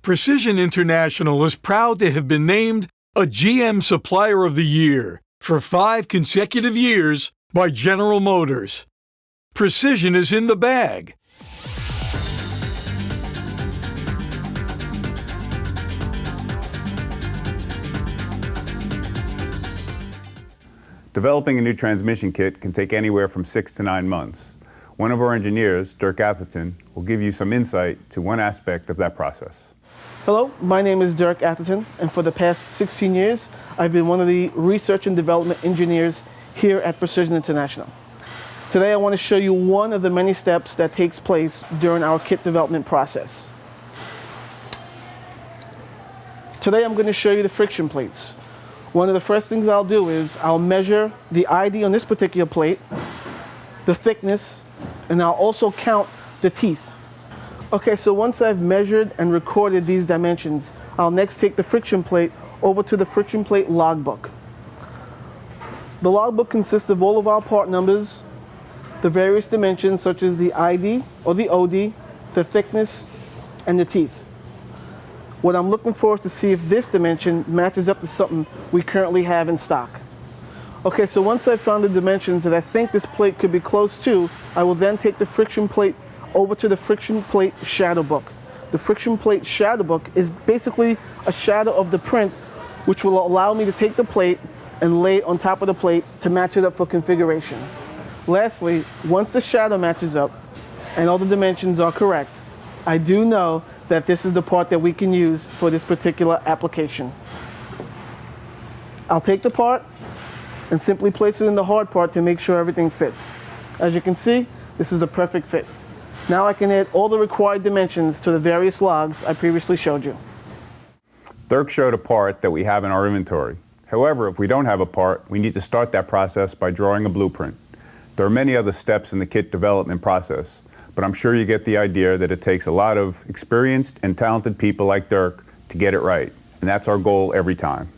Precision International is proud to have been named a GM Supplier of the Year for 5 consecutive years by General Motors. Precision is in the bag. Developing a new transmission kit can take anywhere from 6 to 9 months. One of our engineers, Dirk Atherton, will give you some insight to one aspect of that process. Hello, my name is Dirk Atherton, and for the past 16 years, I've been one of the research and development engineers here at Precision International. Today I want to show you one of the many steps that takes place during our kit development process. Today I'm going to show you the friction plates. One of the first things I'll do is I'll measure the ID on this particular plate, the thickness, and I'll also count the teeth. Okay, so once I've measured and recorded these dimensions, I'll next take the friction plate over to the friction plate logbook. The logbook consists of all of our part numbers, the various dimensions such as the ID or the OD, the thickness, and the teeth. What I'm looking for is to see if this dimension matches up to something we currently have in stock. Okay, so once I've found the dimensions that I think this plate could be close to, I will then take the friction plate over to the friction plate shadow book. The friction plate shadow book is basically a shadow of the print, which will allow me to take the plate and lay it on top of the plate to match it up for configuration. Lastly, once the shadow matches up and all the dimensions are correct, I do know that this is the part that we can use for this particular application. I'll take the part and simply place it in the hard part to make sure everything fits. As you can see, this is a perfect fit. Now I can add all the required dimensions to the various logs I previously showed you. Dirk showed a part that we have in our inventory. However, if we don't have a part, we need to start that process by drawing a blueprint. There are many other steps in the kit development process, but I'm sure you get the idea that it takes a lot of experienced and talented people like Dirk to get it right, and that's our goal every time.